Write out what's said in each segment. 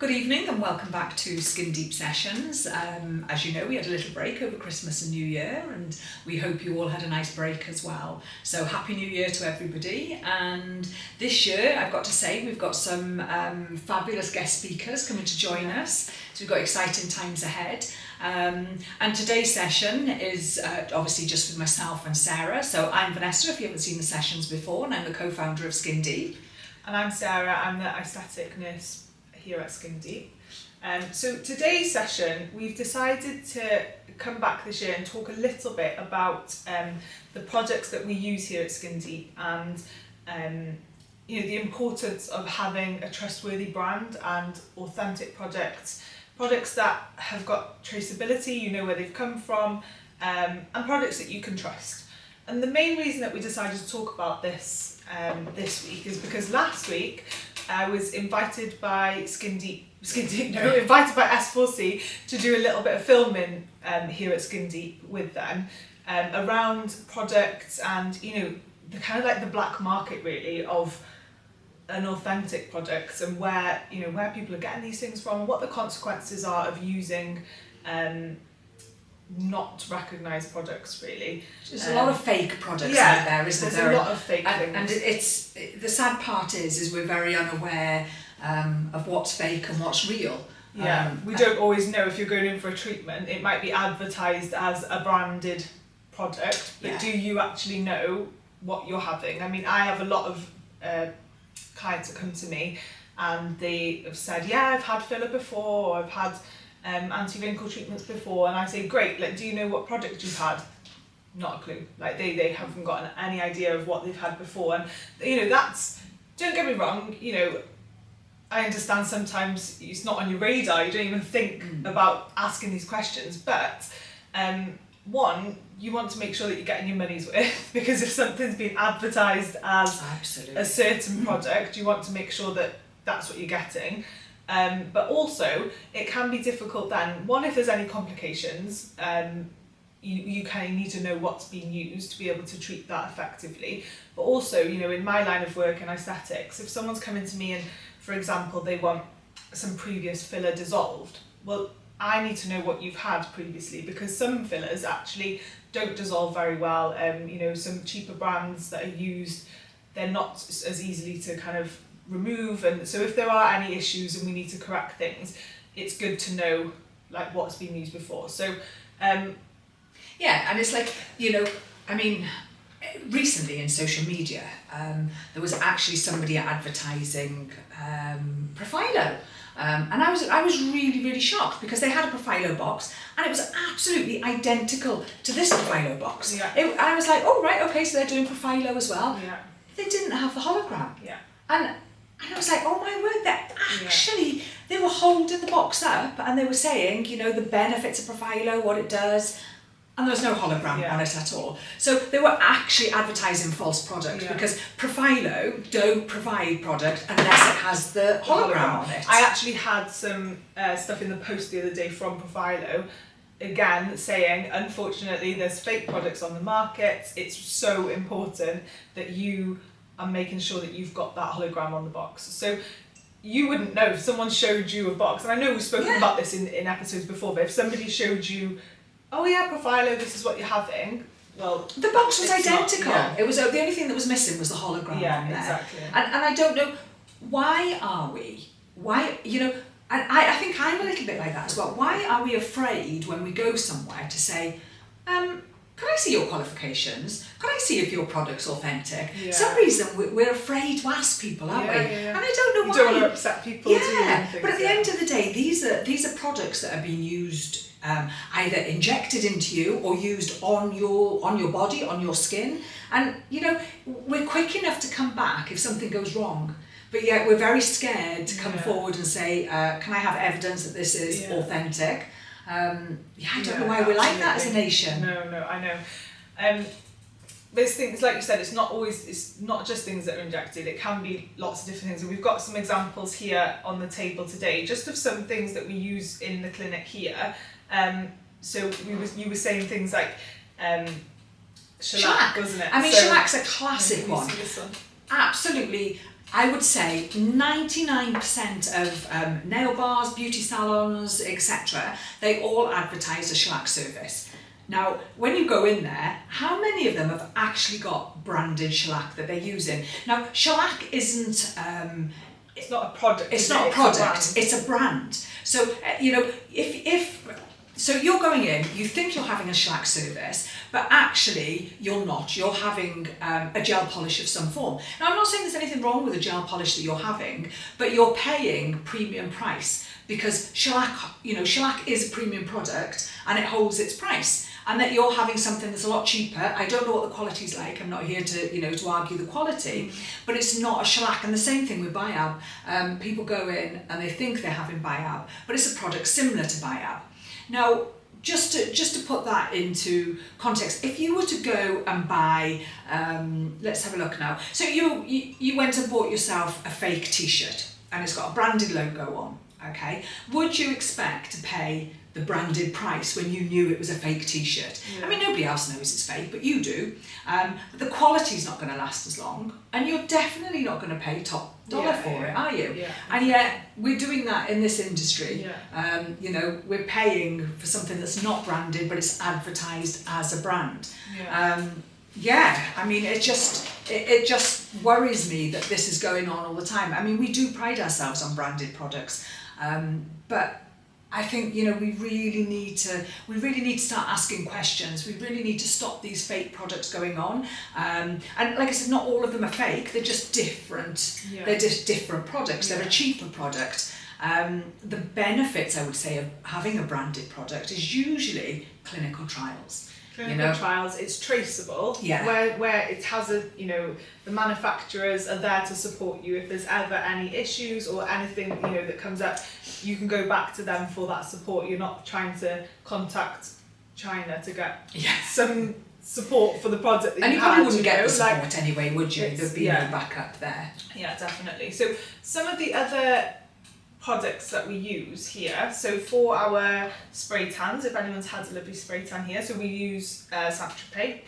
Good evening and welcome back to Skindeep Sessions. As you know, we had a little break over Christmas and New Year, and we hope you all had a nice break as well. So Happy New Year to everybody. And this year, I've got to say, we've got some fabulous guest speakers coming to join us. So we've got exciting times ahead. And today's session is obviously just with myself and Sarah. So I'm Vanessa, if you haven't seen the sessions before, and I'm the co-founder of Skindeep. And I'm Sarah, I'm the aesthetic nurse here at Skindeep. So today's session, we've decided to come back this year and talk a little bit about the projects that we use here at Skindeep and the importance of having a trustworthy brand and authentic products that have got traceability, you know where they've come from, and products that you can trust. And the main reason that we decided to talk about this this week is because last week I was invited by invited by S4C to do a little bit of filming here at Skindeep with them around products and the kind of like the black market really of an authentic products and where people are getting these things from, what the consequences are of using not recognised products really. There's a lot of fake products out there, isn't there? There's a lot of fake things. And it's the sad part is we're very unaware of what's fake and what's real. Yeah, we don't always know if you're going in for a treatment. It might be advertised as a branded product, but do you actually know what you're having? I mean, I have a lot of clients that come to me and they have said, I've had filler before, or I've had anti-wrinkle treatments before, and I say, great, do you know what product you've had? Not a clue. They haven't got any idea of what they've had before, and that's, don't get me wrong, I understand sometimes it's not on your radar, you don't even think about asking these questions, but one, you want to make sure that you're getting your money's worth, because if something's been advertised as a certain product, you want to make sure that that's what you're getting. But also, it can be difficult then. One, if there's any complications, you kind of need to know what's being used to be able to treat that effectively. But also, in my line of work in aesthetics, if someone's coming to me and, for example, they want some previous filler dissolved, well, I need to know what you've had previously, because some fillers actually don't dissolve very well. Some cheaper brands that are used, they're not as easily to kind of remove, and so if there are any issues and we need to correct things, it's good to know what's been used before. So and it's recently in social media there was actually somebody advertising Profilo, and I was really shocked, because they had a Profilo box and it was absolutely identical to this Profilo box. I was like, oh right, okay, so they're doing Profilo as well. They didn't have the hologram. And I was like, oh my word, that actually, they were holding the box up and they were saying, the benefits of Profilo, what it does, and there was no hologram on it at all. So they were actually advertising false product, because Profilo don't provide product unless it has the hologram on it. I actually had some stuff in the post the other day from Profilo, again saying, unfortunately, there's fake products on the market. It's so important that you and making sure that you've got that hologram on the box. So you wouldn't know if someone showed you a box, and I know we've spoken about this in episodes before, but if somebody showed you, oh yeah, Profilo, this is what you're having, well, the box was identical. It was the only thing that was missing was the hologram on there. Exactly. And I don't know, why, and I think I'm a little bit like that as well. Why are we afraid when we go somewhere to say, can I see your qualifications? Can I see if your product's authentic? For some reason we're afraid to ask people, aren't we? And I don't know why. You don't want to upset people. But at the end of the day, these are products that are being used, either injected into you or used on your body, on your skin. And we're quick enough to come back if something goes wrong. But yet we're very scared to come forward and say, can I have evidence that this is authentic? I don't know why we're like that as a nation. No, I know. There's things, like you said, it's not just things that are injected, it can be lots of different things. And we've got some examples here on the table today, just of some things that we use in the clinic here. So you were saying things like shellac, wasn't it? I mean, shellac, shellack's a classic one. See this one? Absolutely. I would say 99% of nail bars, beauty salons, etc., they all advertise a shellac service. Now, when you go in there, how many of them have actually got branded shellac that they're using? Now, shellac isn't... it's not a product. It's not a product, it's a brand. So, so you're going in, you think you're having a shellac service, but actually you're not. You're having a gel polish of some form. Now, I'm not saying there's anything wrong with the gel polish that you're having, but you're paying premium price because shellac is a premium product and it holds its price. And that you're having something that's a lot cheaper. I don't know what the quality's like. I'm not here to argue the quality, but it's not a shellac. And the same thing with Biab. People go in and they think they're having Biab, but it's a product similar to Biab. Now, just to put that into context, if you were to go and buy, let's have a look now. So you went and bought yourself a fake T-shirt and it's got a branded logo on. Okay, would you expect to pay the branded price when you knew it was a fake T-shirt? Yeah. I mean, nobody else knows it's fake, but you do. But the quality's not going to last as long, and you're definitely not going to pay top dollar for it, are you? Yeah. And yet we're doing that in this industry. Yeah. We're paying for something that's not branded, but it's advertised as a brand. Yeah. I mean, it just worries me that this is going on all the time. I mean, we do pride ourselves on branded products, but I think we really need to start asking questions. We really need to stop these fake products going on. And like I said, not all of them are fake. They're just different. Yeah. They're just different products. Yeah. They're a cheaper product. The benefits, I would say, of having a branded product is usually clinical trials. Clinical trials, it's traceable. Yeah. Where it has the manufacturers are there to support you if there's ever any issues or anything that comes up. You can go back to them for that support. You're not trying to contact China to get some support for the product that and you probably wouldn't get the support anyway, would you? There'd be no backup there. Yeah, definitely. So some of the other products that we use here, so for our spray tans, if anyone's had a lovely spray tan here, so we use Saint-Tropez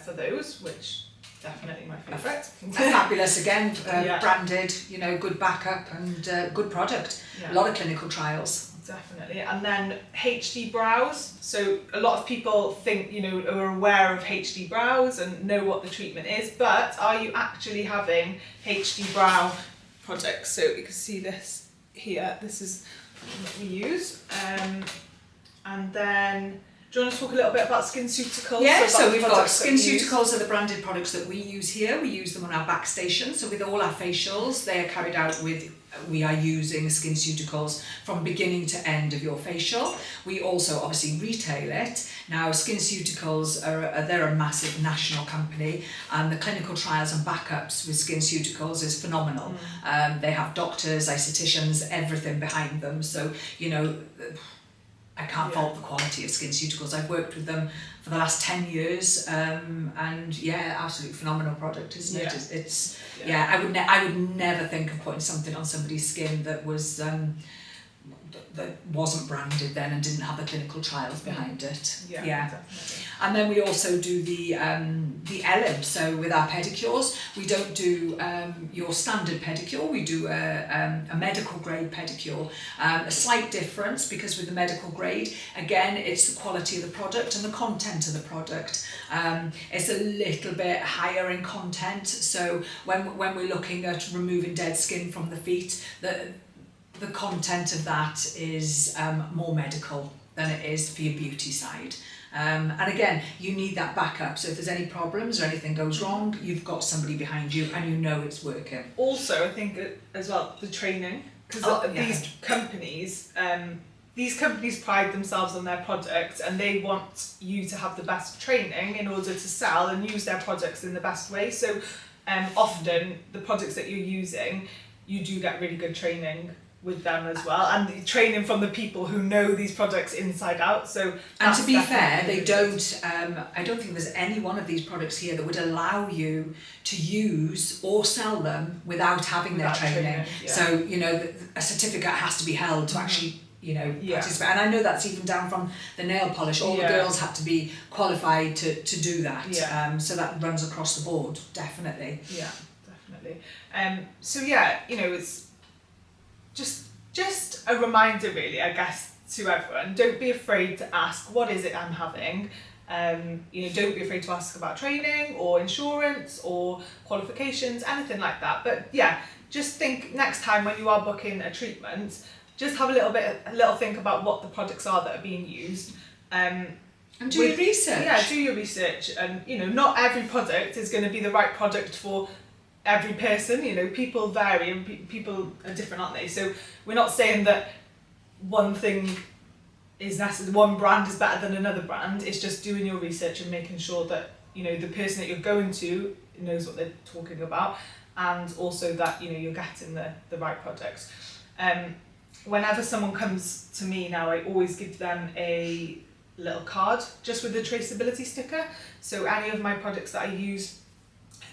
for those, which definitely my favourite. Fabulous again, branded, good backup and good product. Yeah. A lot of clinical trials. Definitely. And then HD brows. So a lot of people think, are aware of HD brows and know what the treatment is, but are you actually having HD brow products? So you can see this here. This is what we use. And then, do you want to talk a little bit about SkinCeuticals? Yeah, so we've got SkinCeuticals are the branded products that we use here. We use them on our back station. So with all our facials, they are carried out we are using SkinCeuticals from beginning to end of your facial. We also obviously retail it. Now SkinCeuticals they're a massive national company, and the clinical trials and backups with SkinCeuticals is phenomenal. They have doctors, estheticians, everything behind them. So I can't fault the quality of SkinCeuticals. I've worked with them for the last 10 years, and absolutely phenomenal product, isn't it? It's I would never think of putting something on somebody's skin that was that wasn't branded then and didn't have the clinical trials behind it. Yeah. Definitely. And then we also do the Ellen. So with our pedicures, we don't do your standard pedicure. We do a medical grade pedicure. A slight difference because with the medical grade, again, it's the quality of the product and the content of the product. It's a little bit higher in content. So when we're looking at removing dead skin from the feet, the content of that is more medical than it is for your beauty side. And again, you need that backup. So if there's any problems or anything goes wrong, you've got somebody behind you and you know it's working. Also, I think as well, the training, because these companies pride themselves on their products and they want you to have the best training in order to sell and use their products in the best way. So often the products that you're using, you do get really good training with them as well, and training from the people who know these products inside out. So, and to be fair, they don't. I don't think there's any one of these products here that would allow you to use or sell them without having their training. Yeah. So a certificate has to be held to actually participate. And I know that's even down from the nail polish. All the girls had to be qualified to do that. Yeah. So that runs across the board, definitely. Yeah. definitely. So yeah, it's just a reminder, really, I guess, to everyone. Don't be afraid to ask, what is it I'm having? Don't be afraid to ask about training or insurance or qualifications, anything like that. But yeah, just think next time when you are booking a treatment, just have a little think about what the products are that are being used. And do your research. Yeah, do your research. And, not every product is going to be the right product for every person. People vary and people are different, aren't they? So we're not saying that one thing is necessary, one brand is better than another brand. It's just doing your research and making sure that, the person that you're going to knows what they're talking about, and also that, you're getting the right products. Whenever someone comes to me now, I always give them a little card just with the traceability sticker. So any of my products that I use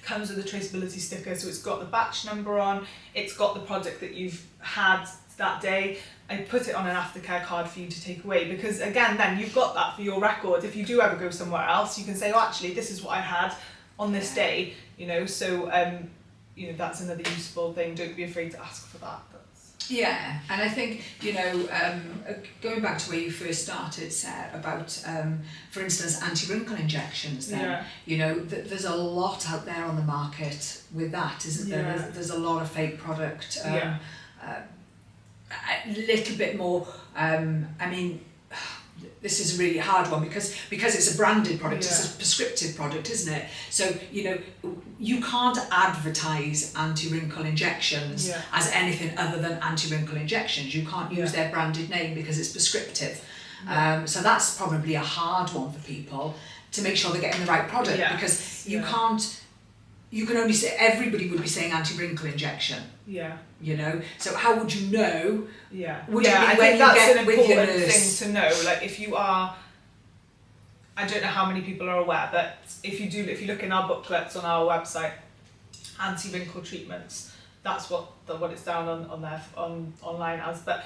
comes with a traceability sticker, so it's got the batch number on, it's got the product that you've had that day. I put it on an aftercare card for you to take away, because again, then you've got that for your record. If you do ever go somewhere else, you can say, oh, actually, this is what I had on this day, so that's another useful thing. Don't be afraid to ask for that. Yeah, and I think, going back to where you first started, Sarah, about, for instance, anti-wrinkle injections then, there's a lot out there on the market with that, isn't there? Yeah. There's a lot of fake product, a little bit more, this is a really hard one because it's a branded product, it's a prescriptive product, isn't it? So, you can't advertise anti-wrinkle injections as anything other than anti-wrinkle injections. You can't use their branded name because it's prescriptive. So that's probably a hard one for people to make sure they're getting the right product, because you can only say, everybody would be saying anti-wrinkle injection. Yeah. So how would you know? Yeah. I think that's an with your important nurse? thing to know. Like, if you are, I don't know how many people are aware, but if you look in our booklets on our website, anti-wrinkle treatments, that's what it's down on there online as. But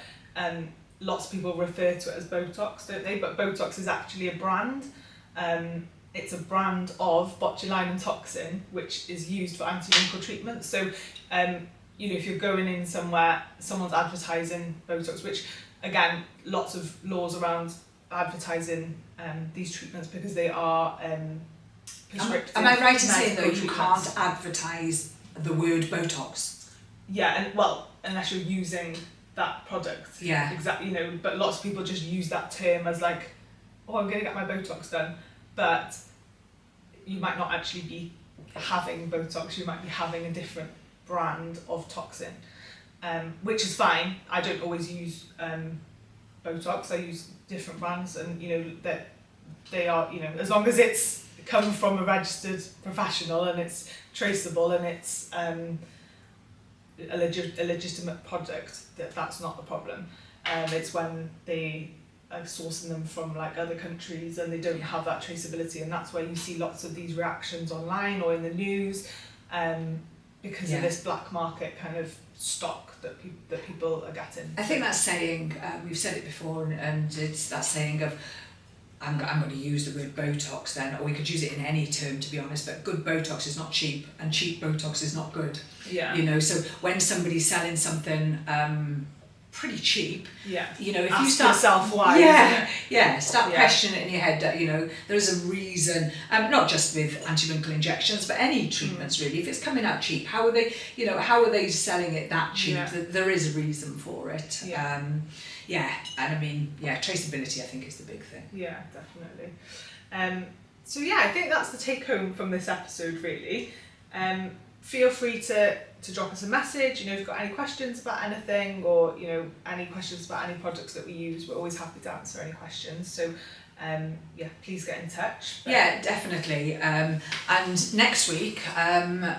lots of people refer to it as Botox, don't they? But Botox is actually a brand. It's a brand of botulinum toxin, which is used for anti-wrinkle treatment. So, if you're going in somewhere, someone's advertising Botox, which, again, lots of laws around advertising these treatments, because they are prescriptive. Am I right in saying, though, you treatments. can't advertise the word Botox? Yeah, unless you're using that product. Yeah. Exactly, but lots of people just use that term as like, oh, I'm going to get my Botox done. But you might not actually be having Botox, you might be having a different brand of toxin, which is fine. I don't always use Botox, I use different brands, and that they are, as long as it's come from a registered professional and it's traceable and it's a legitimate product, that's not the problem. It's when they are sourcing them from like other countries and they don't have that traceability, and that's where you see lots of these reactions online or in the news, because of this black market kind of stock that people are getting. I think that saying, we've said it before, and it's that saying of, I'm going to use the word Botox then, or we could use it in any term, to be honest, but good Botox is not cheap, and cheap Botox is not good. Yeah. So when somebody's selling something pretty cheap, if you Ask start yourself why. Start questioning it in your head that there's a reason, not just with anti-wrinkle injections, but any treatments really. If it's coming out cheap, how are they selling it that cheap? There is a reason for it. And traceability, I think, is the big thing. Yeah, definitely. I think that's the take home from this episode, really. Feel free to drop us a message, if you've got any questions about anything, or any questions about any products that we use. We're always happy to answer any questions, so please get in touch. Yeah, definitely. And next week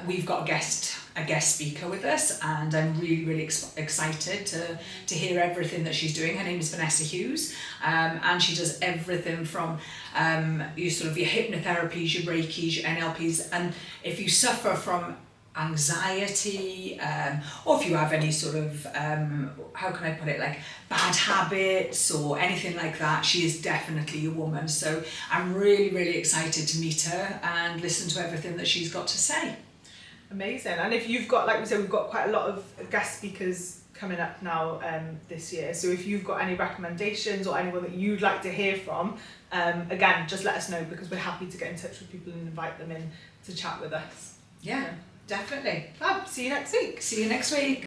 we've got a guest speaker with us, and I'm really, really excited to hear everything that she's doing. Her name is Vanessa Hughes, and she does everything from your hypnotherapies, your Reikis, your NLPs, and if you suffer from anxiety, or if you have any sort of, how can I put it, like bad habits or anything like that, she is definitely a woman. So I'm really, really excited to meet her and listen to everything that she's got to say. Amazing. And if you've got, like we said, we've got quite a lot of guest speakers coming up now this year. So if you've got any recommendations or anyone that you'd like to hear from, again, just let us know, because we're happy to get in touch with people and invite them in to chat with us. Yeah, definitely. Fab. See you next week. See you next week.